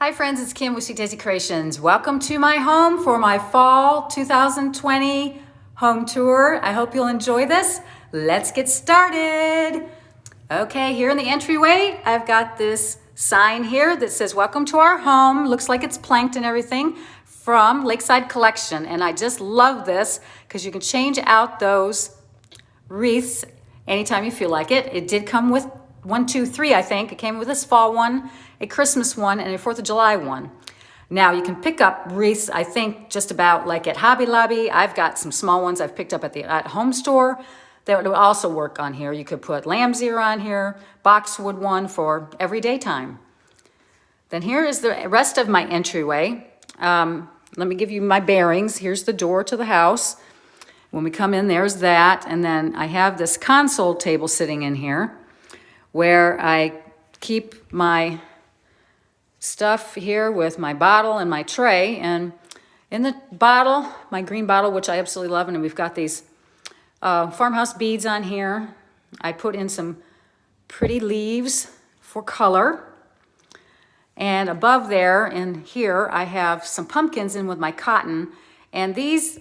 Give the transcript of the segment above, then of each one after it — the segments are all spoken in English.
Hi friends, it's Kim with SweetDaisyCreations. Welcome to my home for my fall 2020 home tour. I hope you'll enjoy this. Let's get started. Okay, here in the entryway, I've got this sign here that says, welcome to our home. Looks like it's planked and everything from Lakeside Collection. And I just love this because you can change out those wreaths anytime you feel like it. It did come with 1, 2, 3, I think. It came with this fall one, a Christmas one, and a 4th of July one. Now you can pick up wreaths, I think, just about like at Hobby Lobby. I've got some small ones I've picked up at the at-home store that would also work on here. You could put lamb's ear on here, boxwood one for everyday time. Then here is the rest of my entryway. Let me give you my bearings. Here's the door to the house. When we come in, there's that. And then I have this console table sitting in here where I keep my stuff here with my bottle and my tray. And in the bottle, my green bottle, which I absolutely love, and we've got these farmhouse beads on here. I put in some pretty leaves for color. And above there in here, I have some pumpkins in with my cotton. And these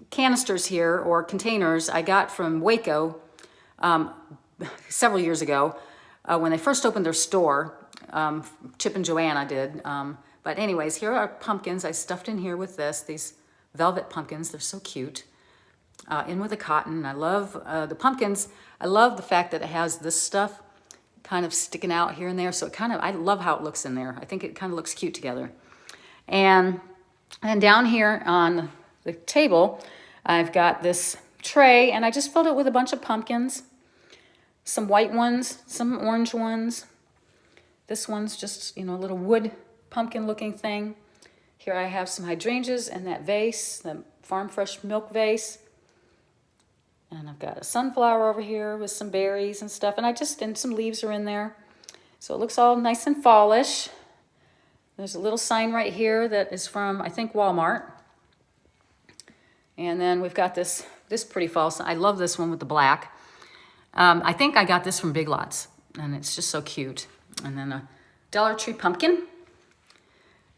canisters here, or containers, I got from Waco several years ago when they first opened their store. Chip and Joanna did. But anyways, here are pumpkins I stuffed in here with these velvet pumpkins. They're so cute. In with the cotton. I love the pumpkins. I love the fact that it has this stuff kind of sticking out here and there. So it I love how it looks in there. I think it kind of looks cute together. And down here on the table, I've got this tray, and I just filled it with a bunch of pumpkins. Some white ones, some orange ones. This one's just, a little wood pumpkin looking thing. Here I have some hydrangeas and that vase, the Farm Fresh milk vase. And I've got a sunflower over here with some berries and stuff. And some leaves are in there. So it looks all nice and fallish. There's a little sign right here that is from, I think, Walmart. And then we've got this pretty fall sign. I love this one with the black. I think I got this from Big Lots, and it's just so cute. And then a Dollar Tree pumpkin.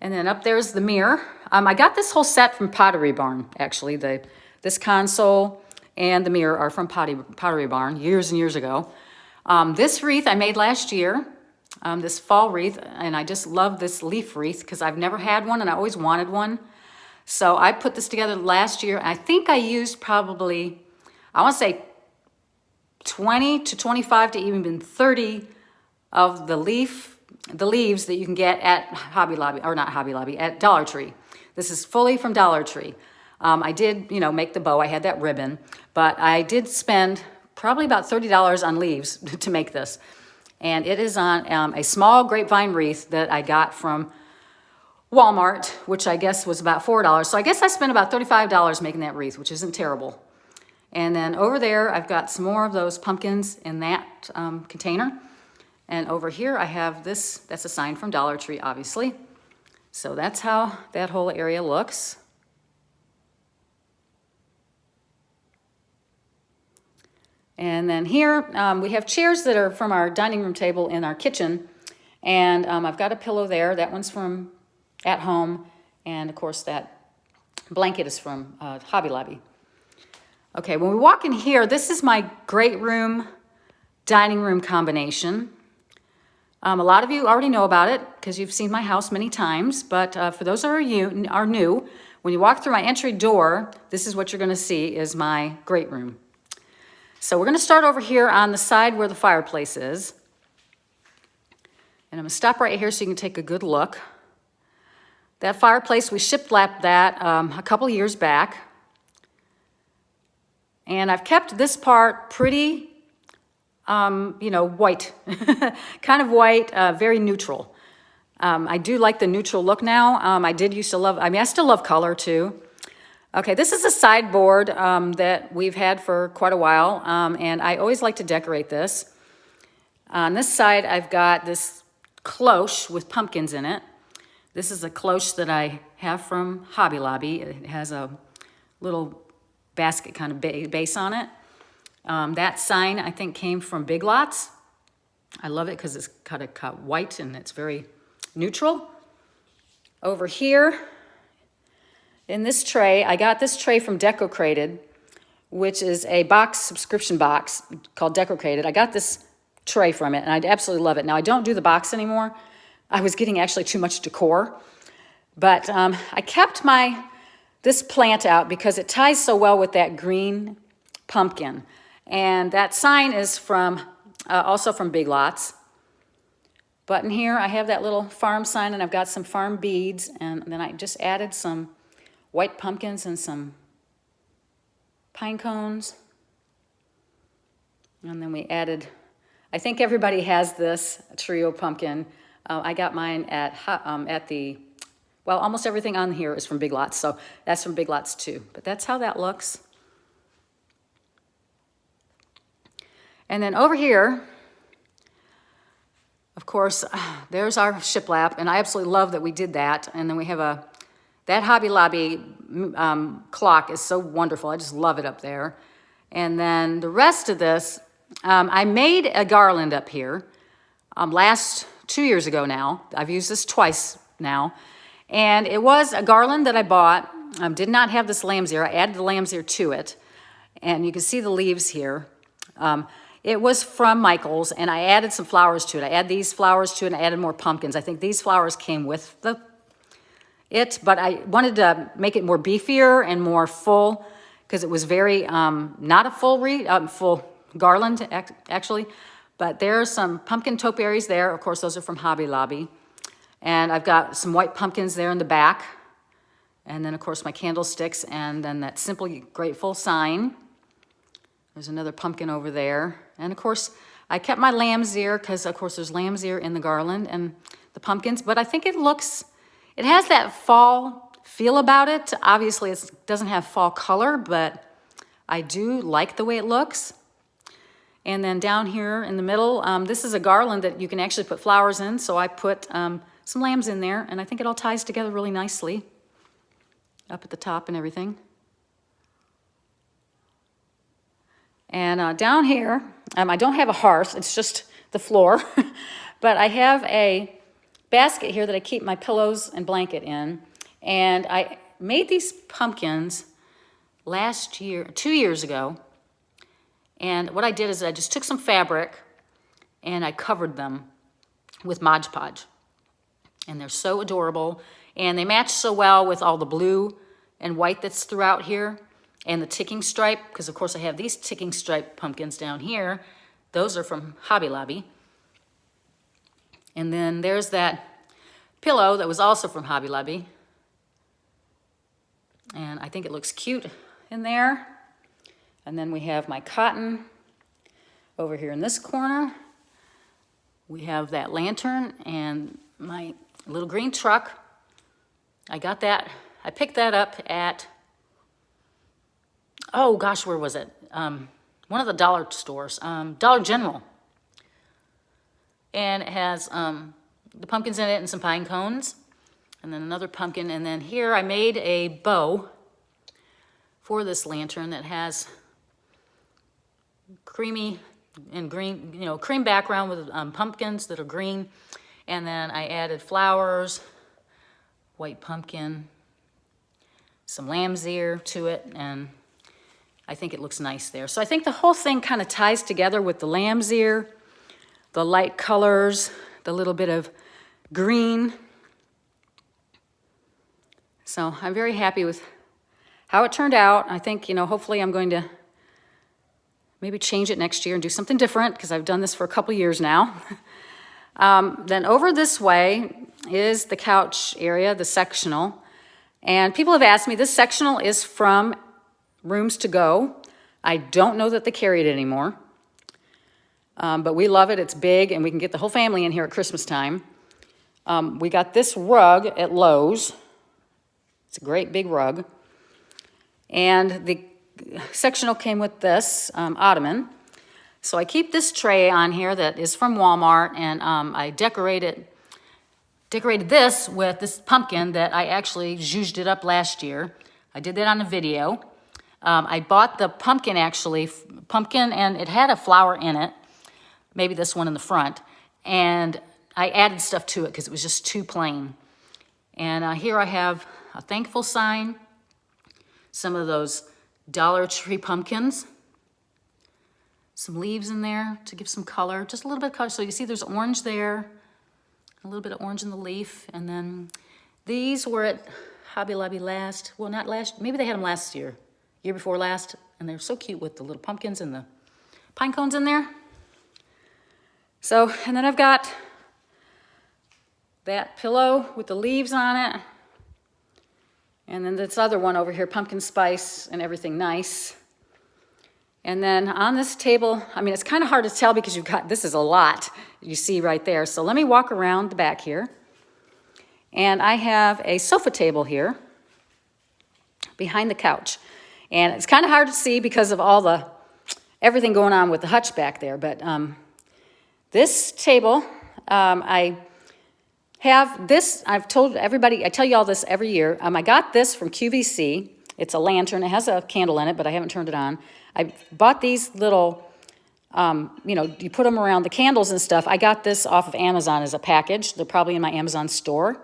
And then up there's the mirror. I got this whole set from Pottery Barn, actually. This console and the mirror are from Pottery Barn years and years ago. This wreath I made last year, this fall wreath, and I just love this leaf wreath because I've never had one and I always wanted one. So I put this together last year. I think I used probably, I want to say 20 to 25 to even 30 of the leaves that you can get at Hobby Lobby, or not Hobby Lobby, at Dollar Tree. This is fully from Dollar Tree. I did, make the bow. I had that ribbon, but I did spend probably about $30 on leaves to make this. And it is on a small grapevine wreath that I got from Walmart, which I guess was about $4. So I guess I spent about $35 making that wreath, which isn't terrible. And then over there, I've got some more of those pumpkins in that container. And over here, I have this. That's a sign from Dollar Tree, obviously. So that's how that whole area looks. And then here, we have chairs that are from our dining room table in our kitchen. And I've got a pillow there. That one's from At Home. And, of course, that blanket is from Hobby Lobby. Okay, when we walk in here, this is my great room, dining room combination. A lot of you already know about it because you've seen my house many times. But for those of you who are new, when you walk through my entry door, this is what you're going to see is my great room. So we're going to start over here on the side where the fireplace is. And I'm going to stop right here so you can take a good look. That fireplace, we shipped-lapped that a couple years back. And I've kept this part pretty, white, kind of white, very neutral. I do like the neutral look now. I still love color too. Okay, this is a sideboard that we've had for quite a while, and I always like to decorate this. On this side, I've got this cloche with pumpkins in it. This is a cloche that I have from Hobby Lobby. It has a little basket kind of base on it. That sign, I think, came from Big Lots. I love it because it's kind of cut white and it's very neutral. over here in this tray, I got this tray from Decor, which is a subscription box called Decor. I got this tray from it, and I absolutely love it. Now, I don't do the box anymore. I was getting actually too much decor. But I kept this plant out because it ties so well with that green pumpkin. And that sign is also from Big Lots. But in here, I have that little farm sign, and I've got some farm beads. And then I just added some white pumpkins and some pine cones. And then we added, I think everybody has this trio pumpkin. I got mine at well, almost everything on here is from Big Lots, so that's from Big Lots too. But that's how that looks. And then over here, of course, there's our shiplap, and I absolutely love that we did that. And then we have that Hobby Lobby clock is so wonderful. I just love it up there. And then the rest of this, I made a garland up here 2 years ago now. I've used this twice now. And it was a garland that I bought. Did not have this lamb's ear. I added the lamb's ear to it. And you can see the leaves here. It was from Michael's, and I added some flowers to it. I added these flowers to it, and I added more pumpkins. I think these flowers came with it, but I wanted to make it more beefier and more full because it was very, not a full garland, actually. But there are some pumpkin topiaries there. Of course, those are from Hobby Lobby. And I've got some white pumpkins there in the back. And then, of course, my candlesticks, and then that Simply Grateful sign. There's another pumpkin over there. And, of course, I kept my lamb's ear because, of course, there's lamb's ear in the garland and the pumpkins. But I think it has that fall feel about it. Obviously, it doesn't have fall color, but I do like the way it looks. And then down here in the middle, this is a garland that you can actually put flowers in. So I put some lambs in there, and I think it all ties together really nicely up at the top and everything. And down here, I don't have a hearth. It's just the floor. But I have a basket here that I keep my pillows and blanket in. And I made these pumpkins 2 years ago. And what I did is I just took some fabric and I covered them with Mod Podge. And they're so adorable. And they match so well with all the blue and white that's throughout here. And the ticking stripe, because of course I have these ticking stripe pumpkins down here. Those are from Hobby Lobby. And then there's that pillow that was also from Hobby Lobby. And I think it looks cute in there. And then we have my cotton over here in this corner. We have that lantern and my little green truck. I picked that up at, oh gosh, where was it? One of the dollar stores, Dollar General. And it has the pumpkins in it and some pine cones. And then another pumpkin. And then here I made a bow for this lantern that has creamy and green, cream background with pumpkins that are green. And then I added flowers, white pumpkin, some lamb's ear to it, and I think it looks nice there. So I think the whole thing kind of ties together with the lamb's ear, the light colors, the little bit of green. So I'm very happy with how it turned out. I think, hopefully I'm going to maybe change it next year and do something different because I've done this for a couple years now. Then over this way is the couch area, the sectional. And people have asked me, this sectional is from Rooms to Go. I don't know that they carry it anymore. But we love it. It's big, and we can get the whole family in here at Christmas time. We got this rug at Lowe's. It's a great big rug. And the sectional came with this ottoman. So I keep this tray on here that is from Walmart, and I decorated this with this pumpkin that I actually zhuzhed it up last year. I did that on a video. I bought the pumpkin and it had a flower in it, maybe this one in the front, and I added stuff to it because it was just too plain. And here I have a thankful sign, some of those Dollar Tree pumpkins, some leaves in there to give some color, just a little bit of color. So you see there's orange there, a little bit of orange in the leaf. And then these were at Hobby Lobby last, well, not last, maybe they had them last year, year before last. And they're so cute with the little pumpkins and the pine cones in there. So, and then I've got that pillow with the leaves on it. And then this other one over here, pumpkin spice and everything nice. And then on this table, I mean, it's kind of hard to tell because you've got, this is a lot you see right there. So let me walk around the back here. And I have a sofa table here behind the couch. And it's kind of hard to see because of all the, everything going on with the hutch back there. But this table, I have this, I've told everybody, I tell you all this every year. I got this from QVC. It's a lantern. It has a candle in it, but I haven't turned it on. I bought these little, you know, you put them around the candles and stuff. I got this off of Amazon as a package. They're probably in my Amazon store.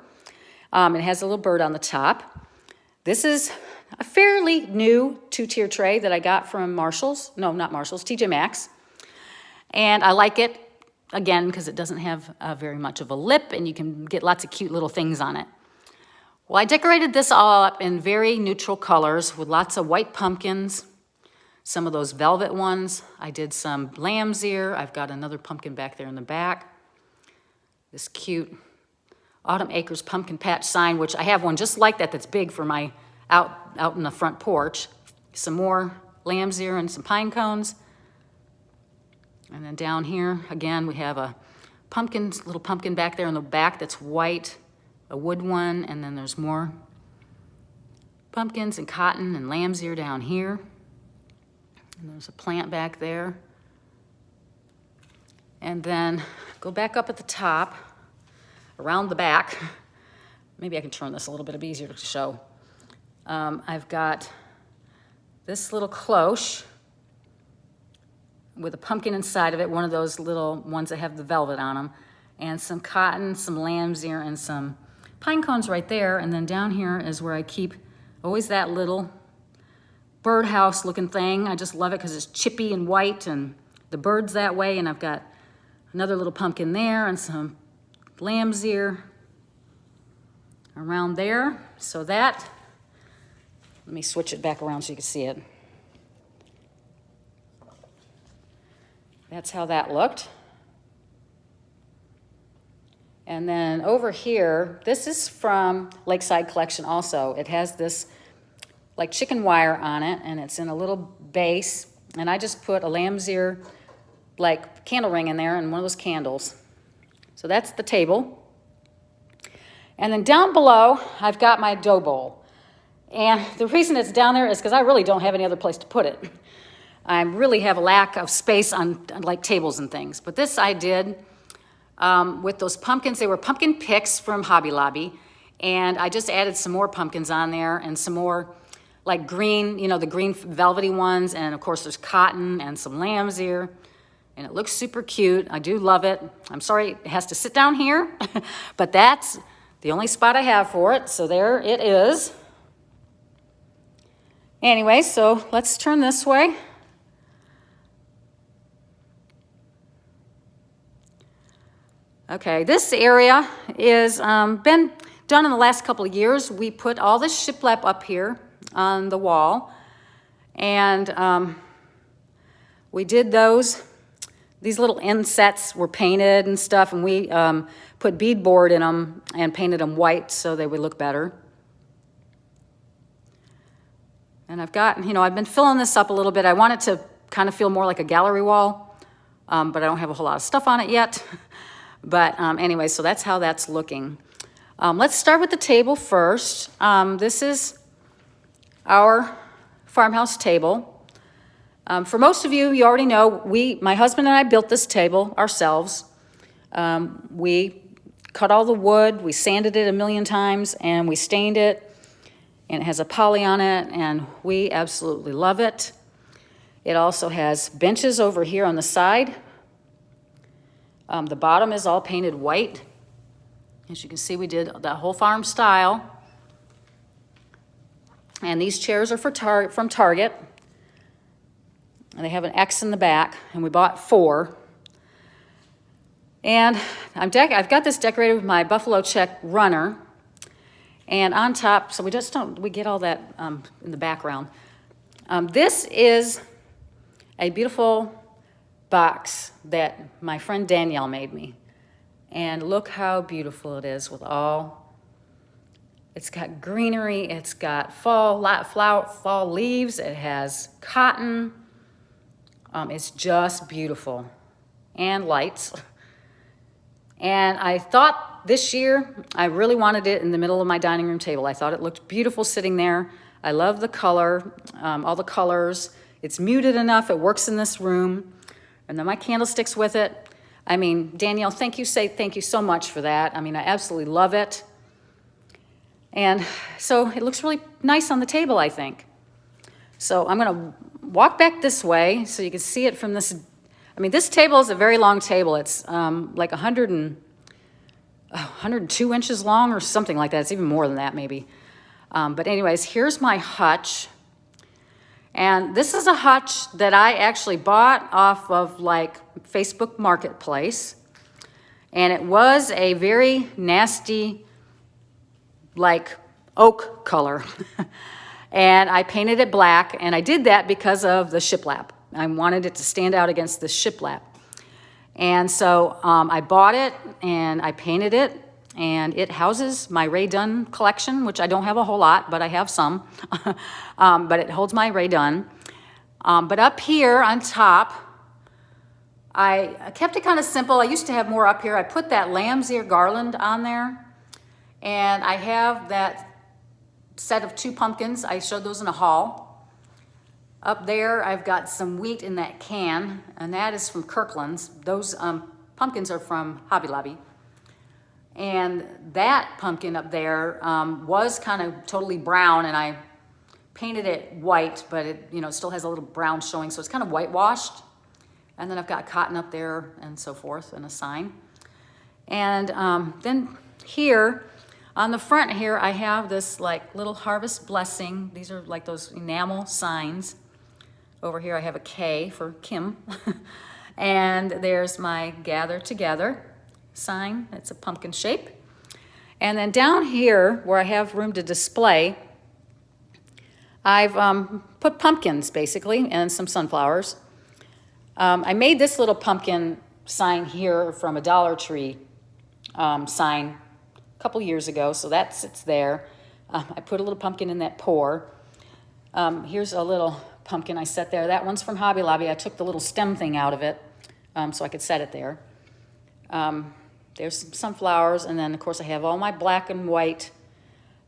It has a little bird on the top. This is a fairly new 2-tier tray that I got from Marshall's. No, not Marshall's, TJ Maxx. And I like it, again, because it doesn't have very much of a lip, and you can get lots of cute little things on it. Well, I decorated this all up in very neutral colors with lots of white pumpkins, some of those velvet ones. I did some lamb's ear. I've got another pumpkin back there in the back. This cute Autumn Acres pumpkin patch sign, which I have one just like that that's big for my out in the front porch. Some more lamb's ear and some pine cones. And then down here, again, we have a pumpkin, little pumpkin back there in the back that's white, a wood one, and then there's more pumpkins and cotton and lamb's ear down here. And there's a plant back there. And then go back up at the top, around the back. Maybe I can turn this a little bit easier to show. I've got this little cloche with a pumpkin inside of it, one of those little ones that have the velvet on them, and some cotton, some lamb's ear, and some pine cones right there. And then down here is where I keep always that little birdhouse looking thing. I just love it because it's chippy and white, and the bird's that way. And I've got another little pumpkin there and some lamb's ear around there. So that, let me switch it back around so you can see it. That's how that looked. And then over here, this is from Lakeside Collection also. It has this like chicken wire on it, and it's in a little base. And I just put a lamb's ear like candle ring in there and one of those candles. So that's the table. And then down below, I've got my dough bowl. And the reason it's down there is because I really don't have any other place to put it. I really have a lack of space on like tables and things. But this I did with those pumpkins. They were pumpkin picks from Hobby Lobby. And I just added some more pumpkins on there and some more like green, you know, the green velvety ones. And of course there's cotton and some lamb's ear. And it looks super cute. I do love it. I'm sorry it has to sit down here, but that's the only spot I have for it. So there it is. Anyway, so let's turn this way. Okay, this area is been done in the last couple of years. We put all this shiplap up here on the wall, and we did those. These little insets were painted and stuff, and we put beadboard in them and painted them white so they would look better. And I've got, you know, I've been filling this up a little bit. I want it to kind of feel more like a gallery wall, but I don't have a whole lot of stuff on it yet. But anyway, so that's how that's looking. Let's start with the table first. This is our farmhouse table. For most of you, you already know, my husband and I built this table ourselves. We cut all the wood, we sanded it a million times, and we stained it, and it has a poly on it, and we absolutely love it. It also has benches over here on the side. The bottom is all painted white. As you can see, we did that whole farm style. And these chairs are from Target. And they have an X in the back, and we bought 4. And I've got this decorated with my buffalo check runner. And on top, so we get all that in the background. This is a beautiful box that my friend Danielle made me. And look how beautiful it is with it's got greenery, it's got fall leaves, it has cotton. It's just beautiful. And lights. And I thought this year, I really wanted it in the middle of my dining room table. I thought it looked beautiful sitting there. I love the color, all the colors. It's muted enough, it works in this room. And then my candlesticks with it. I mean, Danielle, thank you so much for that. I mean, I absolutely love it. And so it looks really nice on the table, I think. So I'm gonna walk back this way so you can see it from this. I mean, this table is a very long table. It's like 102 inches long or something like that. It's even more than that, maybe. But anyways, here's my hutch. And this is a hutch that I actually bought off of like Facebook Marketplace. And it was a very nasty, like oak color. And I painted it black, and I did that because of the shiplap. I wanted it to stand out against the shiplap. And so I bought it, and I painted it, and it houses my Rae Dunn collection, which I don't have a whole lot, but I have some. But it holds my Rae Dunn. But up here on top, I kept it kind of simple. I used to have more up here. I put that lamb's ear garland on there, and I have that set of 2 pumpkins. I showed those in a haul. Up there, I've got some wheat in that can, and that is from Kirkland's. Those pumpkins are from Hobby Lobby. And that pumpkin up there was kind of totally brown, and I painted it white, but it still has a little brown showing, so it's kind of whitewashed. And then I've got cotton up there and so forth, and a sign. And then here, on the front here, I have this like little harvest blessing. These are like those enamel signs. Over here I have a K for Kim. And there's my gather together sign. It's a pumpkin shape. And then down here where I have room to display, I've put pumpkins basically and some sunflowers. I made this little pumpkin sign here from a Dollar Tree sign a couple years ago, so that sits there. I put a little pumpkin in that pour. Here's a little pumpkin I set there. That one's from Hobby Lobby. I took the little stem thing out of it so I could set it there. There's some sunflowers, and then of course I have all my black and white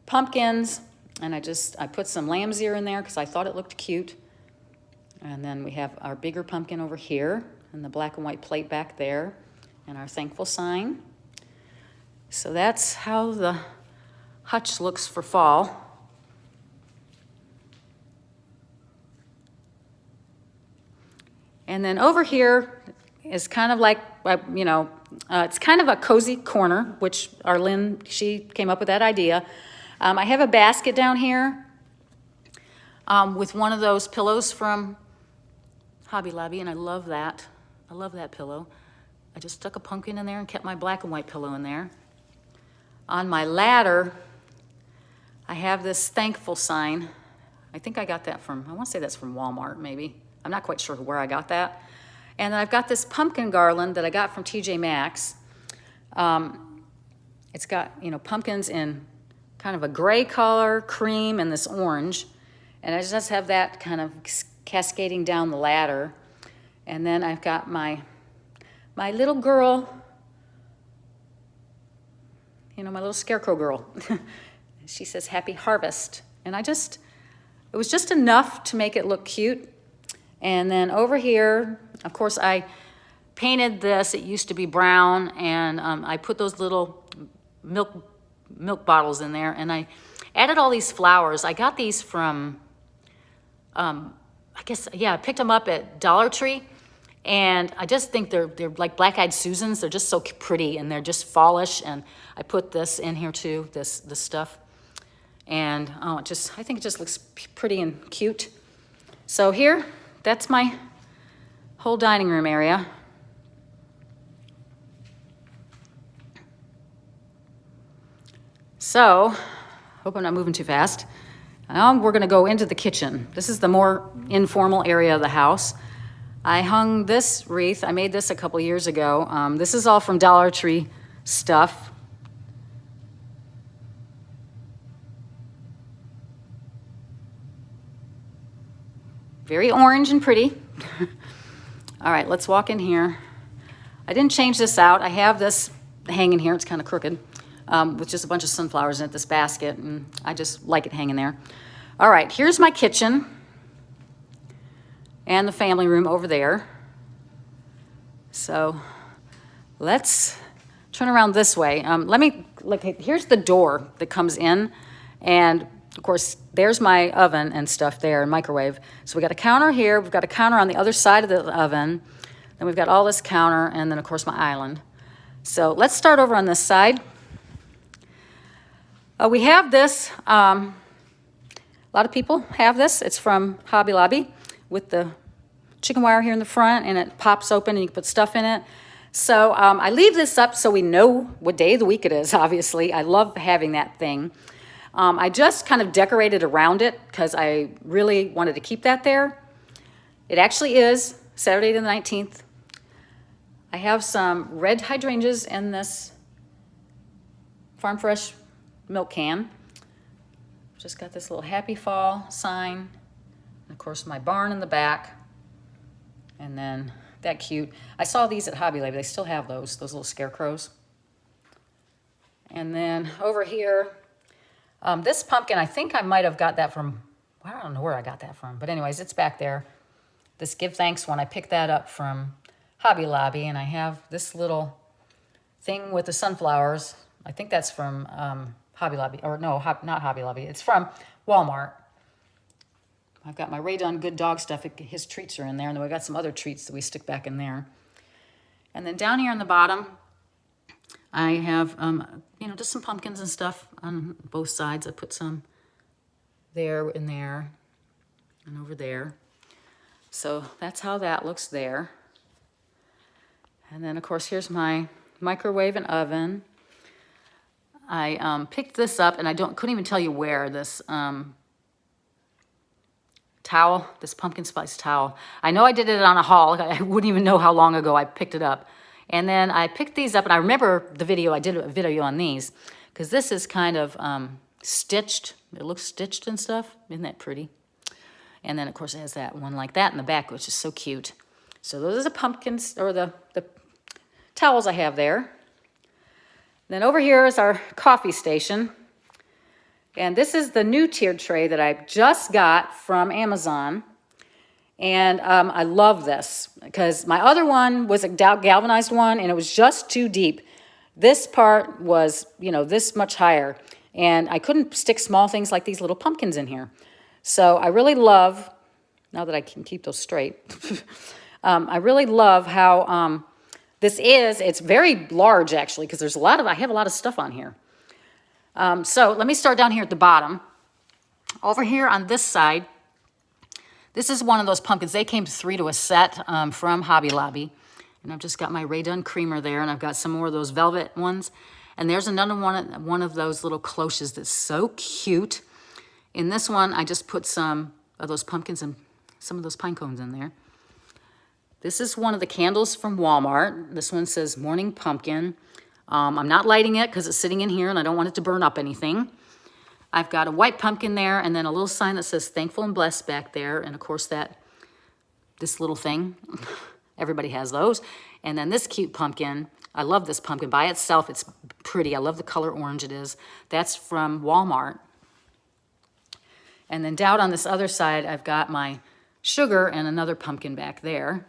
pumpkins, and I put some lamb's ear in there because I thought it looked cute. And then we have our bigger pumpkin over here, and the black and white plate back there, and our thankful sign. So that's how the hutch looks for fall. And then over here is kind of like, it's kind of a cozy corner, which Arlene, she came up with that idea. I have a basket down here with one of those pillows from Hobby Lobby, and I love that. I love that pillow. I just stuck a pumpkin in there and kept my black and white pillow in there. On my ladder, I have this thankful sign. I think I got that from, I want to say that's from Walmart maybe. I'm not quite sure where I got that. And then I've got this pumpkin garland that I got from TJ Maxx. It's got, pumpkins in kind of a gray color, cream, and this orange. And I just have that kind of cascading down the ladder. And then I've got my little girl, my little scarecrow girl. She says, "Happy Harvest." And it was just enough to make it look cute. And then over here, of course, I painted this. It used to be brown, and I put those little milk bottles in there, and I added all these flowers. I got these from, I picked them up at Dollar Tree, And I just think they're like black-eyed Susans. They're just so pretty, and they're just fallish. And I put this in here too, this stuff. And oh, I think it just looks pretty and cute. So here, that's my whole dining room area. So, hope I'm not moving too fast. Now we're gonna go into the kitchen. This is the more informal area of the house. I hung this wreath. I made this a couple years ago. This is all from Dollar Tree stuff. Very orange and pretty. All right, let's walk in here. I didn't change this out. I have this hanging here. It's kind of crooked, with just a bunch of sunflowers in it, this basket, and I just like it hanging there. All right, here's my kitchen and the family room over there. So let's turn around this way. Let me look. Here's the door that comes in, and of course, there's my oven and stuff there, and microwave. So we got a counter here. We've got a counter on the other side of the oven. Then we've got all this counter, and then of course my island. So let's start over on this side. We have this. A lot of people have this. It's from Hobby Lobby with the chicken wire here in the front, and it pops open and you can put stuff in it. So I leave this up so we know what day of the week it is, obviously. I love having that thing. I just kind of decorated around it because I really wanted to keep that there. It actually is Saturday the 19th. I have some red hydrangeas in this Farm Fresh milk can. Just got this little happy fall sign. And of course my barn in the back. And then that cute. I saw these at Hobby Lobby. They still have those little scarecrows. And then over here, this pumpkin, I think I might have got that from, I don't know where I got that from. But anyways, it's back there. This Give Thanks one, I picked that up from Hobby Lobby. And I have this little thing with the sunflowers. I think that's from Hobby Lobby. Or no, not Hobby Lobby. It's from Walmart. I've got my Ray Done Good Dog stuff. His treats are in there. And then we got some other treats that we stick back in there. And then down here on the bottom, I have, just some pumpkins and stuff on both sides. I put some there and there and over there. So that's how that looks there. And then, of course, here's my microwave and oven. I picked this up, and I couldn't even tell you where, this towel, this pumpkin spice towel. I know I did it on a haul. I wouldn't even know how long ago I picked it up. And then I picked these up, and I remember the video. I did a video on these because this is kind of stitched. It looks stitched and stuff. Isn't that pretty? And then, of course, it has that one like that in the back, which is so cute. So those are the pumpkins, or the towels I have there. Then over here is our coffee station. And this is the new tiered tray that I just got from Amazon. And I love this because my other one was a galvanized one, and it was just too deep. This part was, this much higher. And I couldn't stick small things like these little pumpkins in here. So I really love, now that I can keep those straight, I really love how this is. It's very large, actually, because I have a lot of stuff on here. So let me start down here at the bottom. Over here on this side, this is one of those pumpkins. They came 3 to a set from Hobby Lobby. And I've just got my Ray Done creamer there, and I've got some more of those velvet ones. And there's another one of those little cloches that's so cute. In this one, I just put some of those pumpkins and some of those pine cones in there. This is one of the candles from Walmart. This one says Morning Pumpkin. I'm not lighting it because it's sitting in here and I don't want it to burn up anything. I've got a white pumpkin there, and then a little sign that says Thankful and Blessed back there. And of course this little thing, everybody has those. And then this cute pumpkin, I love this pumpkin by itself. It's pretty. I love the color orange it is. That's from Walmart. And then down on this other side, I've got my sugar and another pumpkin back there.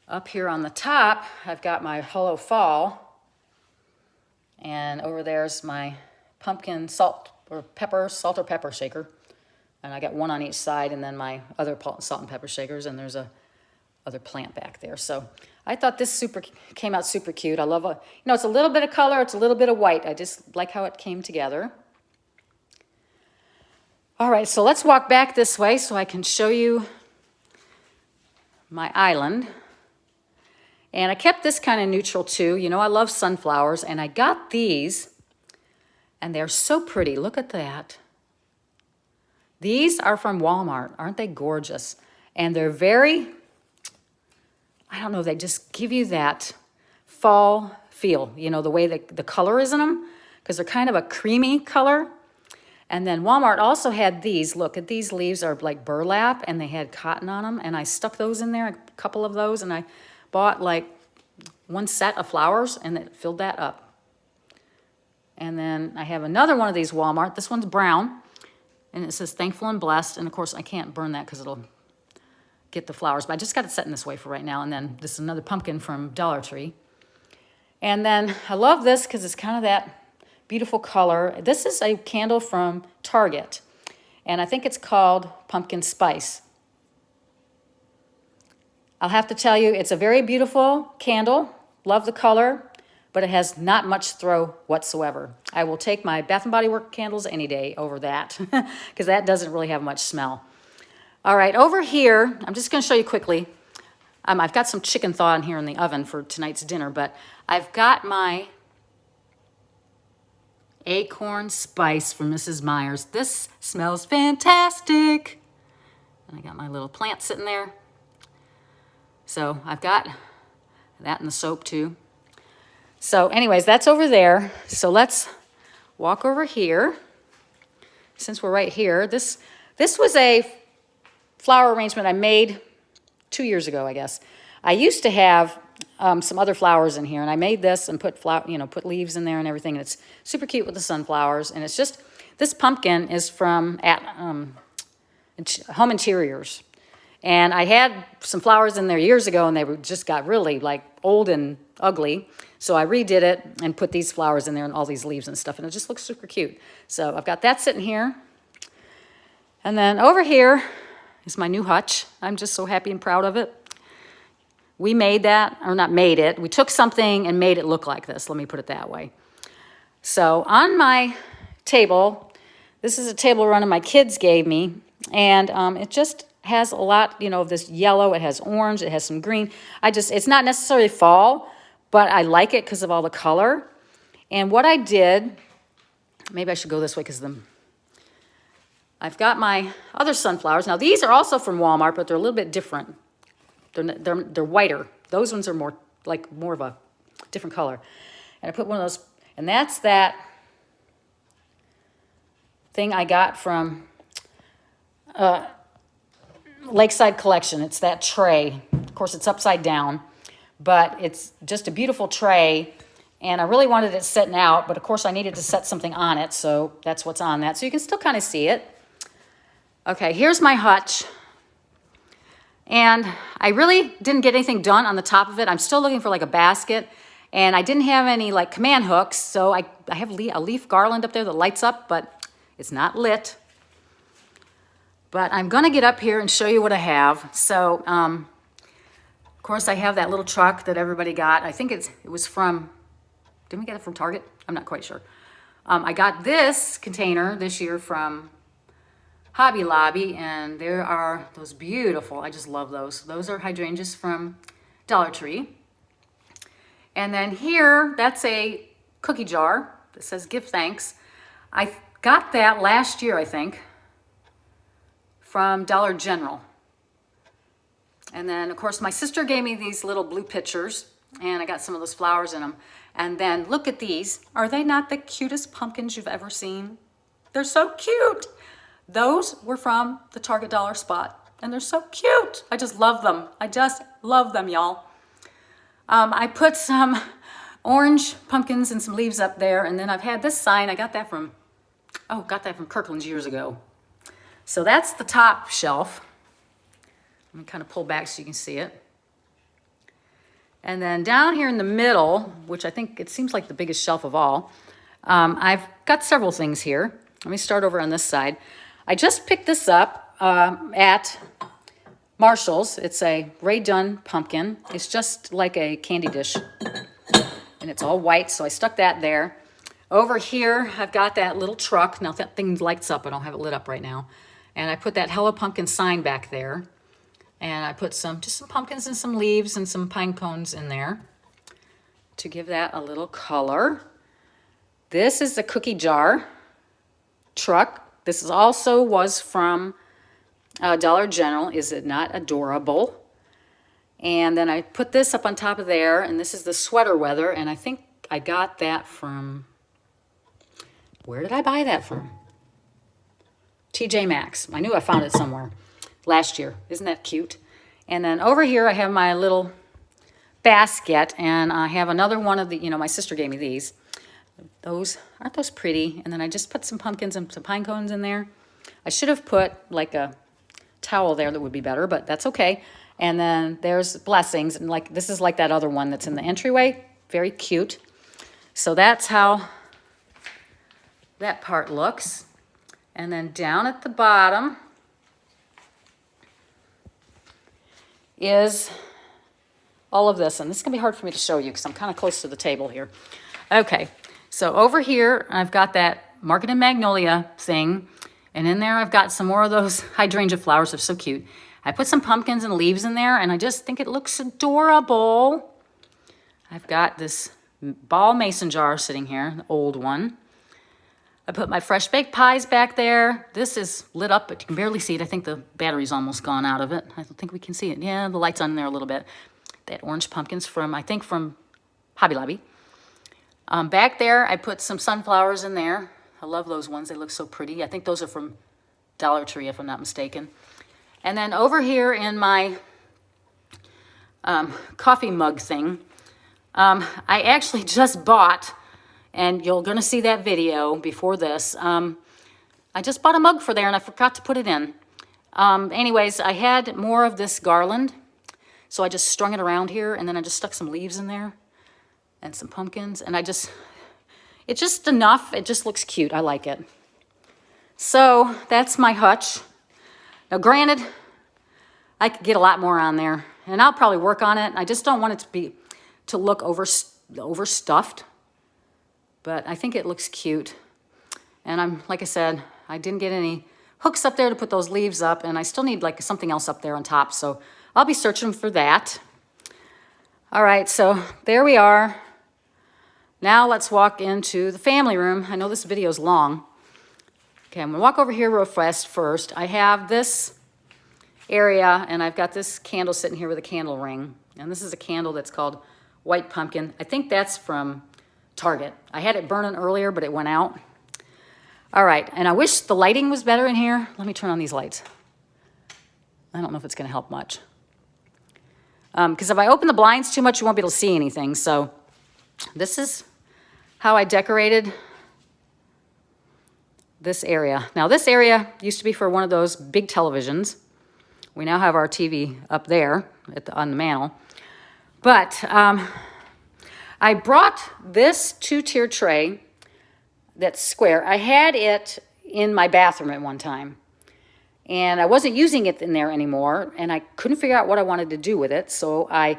Up here on the top, I've got my Hello Fall. And over there's my pumpkin salt or pepper shaker. And I got one on each side, and then my other salt and pepper shakers. And there's a other plant back there. So I thought this came out super cute. I love, it's a little bit of color, it's a little bit of white. I just like how it came together. All right, so let's walk back this way so I can show you my island. And I kept this kind of neutral too. You know, I love sunflowers, and I got these, and they're so pretty. Look at that. These are from Walmart. Aren't they gorgeous? And they're very, I don't know, they just give you that fall feel, you know, the way that the color is in them, because they're kind of a creamy color. And then Walmart also had these. Look at these leaves are like burlap, and they had cotton on them, and I stuck those in there, a couple of those, and I bought like one set of flowers, and it filled that up. And then I have another one of these Walmart. This one's brown, and it says thankful and blessed, and of course I can't burn that because it'll get the flowers, but I just got it set in this way for right now. And then this is another pumpkin from Dollar Tree. And then I love this because it's kind of that beautiful color. This is a candle from Target, and I think it's called Pumpkin Spice. I'll have to tell you, it's a very beautiful candle. Love the color, but it has not much throw whatsoever. I will take my Bath & Body Works candles any day over that because that doesn't really have much smell. All right, over here, I'm just going to show you quickly. I've got some chicken thawing here in the oven for tonight's dinner, but I've got my acorn spice from Mrs. Meyer's. This smells fantastic. And I got my little plant sitting there. So I've got that in the soap too. So anyways, that's over there. So let's walk over here. Since we're right here, this was a flower arrangement I made 2 years ago, I guess. I used to have some other flowers in here, and I made this and put put leaves in there and everything. And it's super cute with the sunflowers. And it's just, this pumpkin is from Home Interiors. And I had some flowers in there years ago, and they just got really like old and ugly. So I redid it and put these flowers in there and all these leaves and stuff, and it just looks super cute. So I've got that sitting here. And then over here is my new hutch. I'm just so happy and proud of it. We made that, or not made it. We took something and made it look like this. Let me put it that way. So on my table, this is a table runner my kids gave me, and it just has a lot, of this yellow. It has orange. It has some green. It's not necessarily fall, but I like it because of all the color. And what I did, maybe I should go this way because I've got my other sunflowers. Now these are also from Walmart, but they're a little bit different. They're whiter. Those ones are more of a different color. And I put one of those, and that's that thing I got from Lakeside Collection. It's that tray. Of course, it's upside down, but it's just a beautiful tray. And I really wanted it sitting out, but of course I needed to set something on it, so that's what's on that. So you can still kind of see it. Okay, here's my hutch. And I really didn't get anything done on the top of it. I'm still looking for like a basket, and I didn't have any like command hooks, so I have a leaf garland up there that lights up, but it's not lit. But I'm going to get up here and show you what I have. So, of course, I have that little truck that everybody got. I think it was from, didn't we get it from Target? I'm not quite sure. I got this container this year from Hobby Lobby, and there are those beautiful, I just love those. Those are hydrangeas from Dollar Tree. And then here, that's a cookie jar that says give thanks. I got that last year, I think, from Dollar General. And then, of course, my sister gave me these little blue pitchers, and I got some of those flowers in them. And then look at these. Are they not the cutest pumpkins you've ever seen? They're so cute. Those were from the Target Dollar Spot, and they're so cute. I just love them. I just love them, y'all. I put some orange pumpkins and some leaves up there, and then I've had this sign. I got that from Kirkland's years ago. So that's the top shelf. Let me kind of pull back so you can see it. And then down here in the middle, which I think it seems like the biggest shelf of all, I've got several things here. Let me start over on this side. I just picked this up at Marshall's. It's a Ray Dunn pumpkin. It's just like a candy dish. And it's all white, so I stuck that there. Over here, I've got that little truck. Now that thing lights up. I don't have it lit up right now. And I put that Hello Pumpkin sign back there. And I put just some pumpkins and some leaves and some pine cones in there to give that a little color. This is the cookie jar truck. This also was from Dollar General. Is it not adorable? And then I put this up on top of there, and this is the sweater weather, and I think I got that from, where did I buy that from? TJ Maxx. I knew I found it somewhere last year. Isn't that cute? And then over here I have my little basket, and I have another one of the, my sister gave me these. Aren't those pretty? And then I just put some pumpkins and some pine cones in there. I should have put like a towel there that would be better, but that's okay. And then there's blessings, and like this is like that other one that's in the entryway. Very cute. So that's how that part looks. And then down at the bottom is all of this. And this is going to be hard for me to show you because I'm kind of close to the table here. Okay, so over here I've got that Market and Magnolia thing. And in there I've got some more of those hydrangea flowers. They're so cute. I put some pumpkins and leaves in there, and I just think it looks adorable. I've got this ball mason jar sitting here, an old one. I put my fresh baked pies back there. This is lit up, but you can barely see it. I think the battery's almost gone out of it. I don't think we can see it. Yeah, the light's on there a little bit. That orange pumpkin's from, I think, from Hobby Lobby. Back there, I put some sunflowers in there. I love those ones. They look so pretty. I think those are from Dollar Tree, if I'm not mistaken. And then over here in my coffee mug thing, I actually just bought, and you're going to see that video before this, I just bought a mug for there, and I forgot to put it in. Anyways, I had more of this garland, so I just strung it around here, and then I just stuck some leaves in there and some pumpkins, and it's just enough. It just looks cute. I like it. So that's my hutch. Now, granted, I could get a lot more on there, and I'll probably work on it. I just don't want it to look overstuffed, but I think it looks cute. And like I said, I didn't get any hooks up there to put those leaves up, and I still need like something else up there on top, so I'll be searching for that. All right, so there we are. Now let's walk into the family room. I know this video is long. Okay, I'm gonna walk over here real fast first. I have this area, and I've got this candle sitting here with a candle ring. And this is a candle that's called White Pumpkin. I think that's from Target. I had it burning earlier, but it went out. All right, and I wish the lighting was better in here. Let me turn on these lights. I don't know if it's gonna help much. Because if I open the blinds too much, you won't be able to see anything. So this is how I decorated this area. Now this area used to be for one of those big televisions. We now have our TV up there on the mantle. But I brought this 2-tier tray that's square. I had it in my bathroom at one time, and I wasn't using it in there anymore, and I couldn't figure out what I wanted to do with it. So I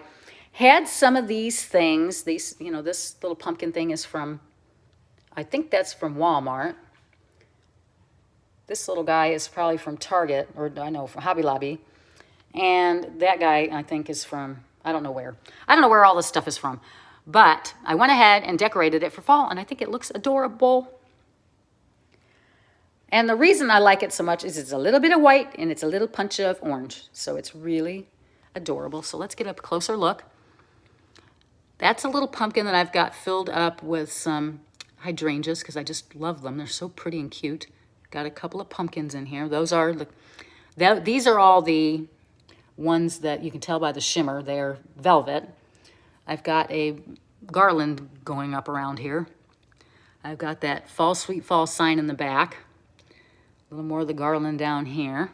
had some of these things. This little pumpkin thing is from, I think that's from Walmart. This little guy is probably from Target, or I know from Hobby Lobby. And that guy, I think, is from, I don't know where. I don't know where all this stuff is from. But I went ahead and decorated it for fall, and I think it looks adorable. And the reason I like it so much is it's a little bit of white, and it's a little punch of orange. So it's really adorable. So let's get a closer look. That's a little pumpkin that I've got filled up with some hydrangeas, because I just love them. They're so pretty and cute. Got a couple of pumpkins in here. These are all the ones that you can tell by the shimmer. They're velvet. I've got a garland going up around here. I've got that Fall Sweet Fall sign in the back. A little more of the garland down here.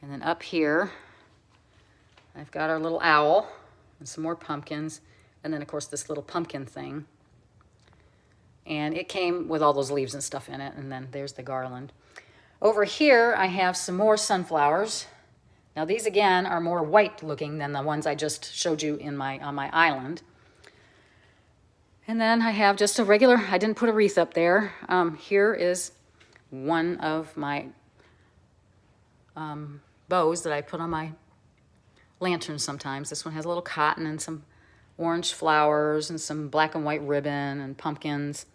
And then up here, I've got our little owl and some more pumpkins. And then, of course, this little pumpkin thing. And it came with all those leaves and stuff in it. And then there's the garland. Over here, I have some more sunflowers. Now these again are more white looking than the ones I just showed you on my island. And then I have just a regular, I didn't put a wreath up there. Here is one of my bows that I put on my lanterns sometimes. This one has a little cotton and some orange flowers and some black and white ribbon and pumpkins.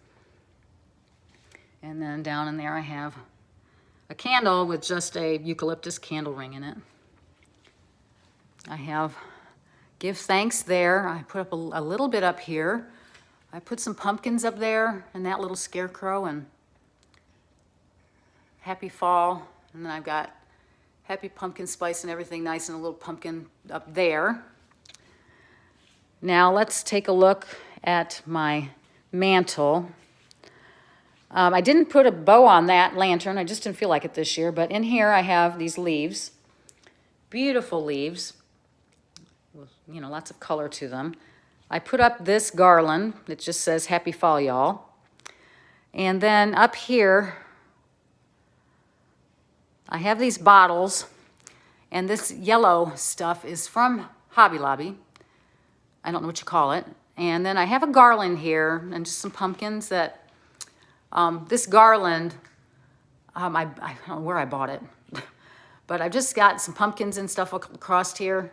And then down in there I have a candle with just a eucalyptus candle ring in it. I have give thanks there. I put up a little bit up here. I put some pumpkins up there and that little scarecrow and happy fall. And then I've got happy pumpkin spice and everything nice and a little pumpkin up there. Now let's take a look at my mantle. I didn't put a bow on that lantern. I just didn't feel like it this year. But in here I have these leaves, beautiful leaves, with, you know, lots of color to them. I put up this garland. It just says Happy Fall, y'all. And then up here, I have these bottles, and this yellow stuff is from Hobby Lobby. I don't know what you call it. And then I have a garland here and just some pumpkins that, this garland, I don't know where I bought it, but I've just got some pumpkins and stuff across here,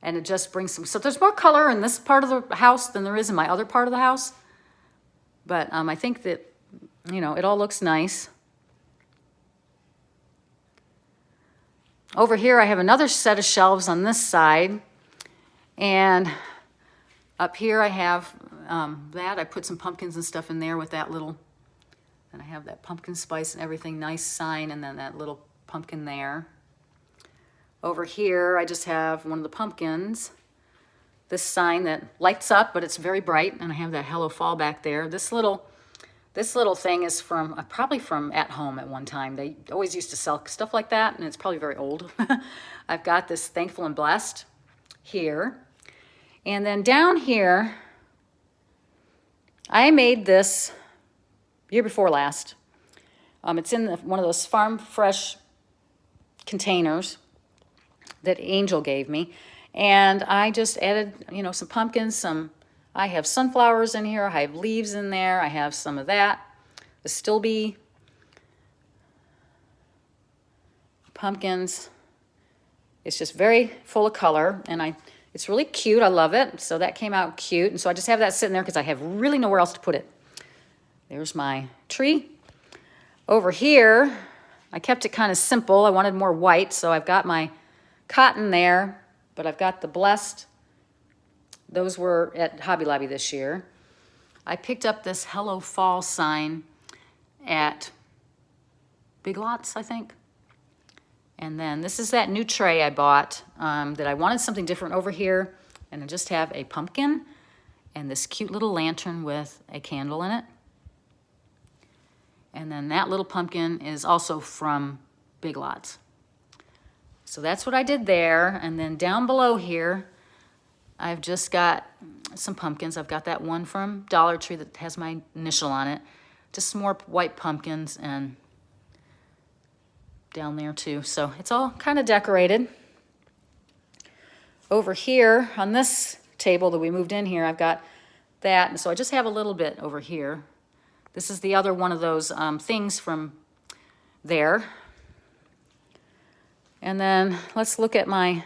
and it just brings some, so there's more color in this part of the house than there is in my other part of the house. But I think that, you know, it all looks nice. Over here I have another set of shelves on this side, and up here I have that. I put some pumpkins and stuff in there with that little, and I have that pumpkin spice and everything, nice sign, and then that little pumpkin there. Over here I just have one of the pumpkins, this sign that lights up, but it's very bright, and I have that Hello Fall back there. This little thing is from, probably from At Home at one time. They always used to sell stuff like that, and it's probably very old. I've got this Thankful and Blessed here. And then down here, I made this year before last. It's in one of those Farm Fresh containers that Angel gave me. And I just added, you know, some pumpkins, I have sunflowers in here, I have leaves in there, I have some of that, the Stilby, pumpkins. It's just very full of color, and it's really cute. I love it. So that came out cute, and so I just have that sitting there because I have really nowhere else to put it. There's my tree. Over here, I kept it kind of simple. I wanted more white, so I've got my cotton there, but I've got the Blessed. Those were at Hobby Lobby this year. I picked up this Hello Fall sign at Big Lots, I think. And then this is that new tray I bought that I wanted something different over here. And I just have a pumpkin and this cute little lantern with a candle in it. And then that little pumpkin is also from Big Lots. So that's what I did there. And then down below here, I've just got some pumpkins. I've got that one from Dollar Tree that has my initial on it. Just some more white pumpkins and down there too. So it's all kind of decorated. Over here on this table that we moved in here, I've got that. And so I just have a little bit over here. This is the other one of those things from there. And then let's look at my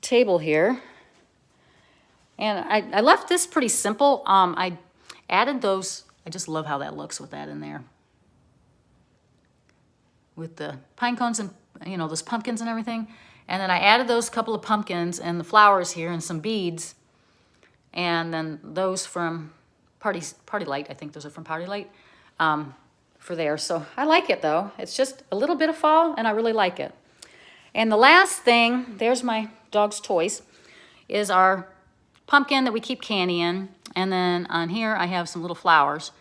table here. And I left this pretty simple. I added those, I just love how that looks with that in there. With the pine cones and, you know, those pumpkins and everything. And then I added those couple of pumpkins and the flowers here and some beads. And then those from Party Light, I think those are from Party Light, for there. So I like it though. It's just a little bit of fall and I really like it. And the last thing, there's my dog's toys, is our pumpkin that we keep candy in. And then on here I have some little flowers.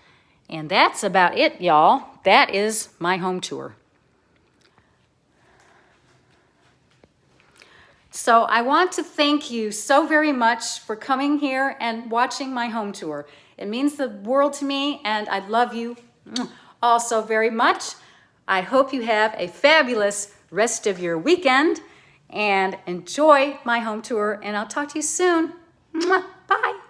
And that's about it, y'all. That is my home tour. So I want to thank you so very much for coming here and watching my home tour. It means the world to me, and I love you all so very much. I hope you have a fabulous rest of your weekend and enjoy my home tour, and I'll talk to you soon. Mwah. Bye.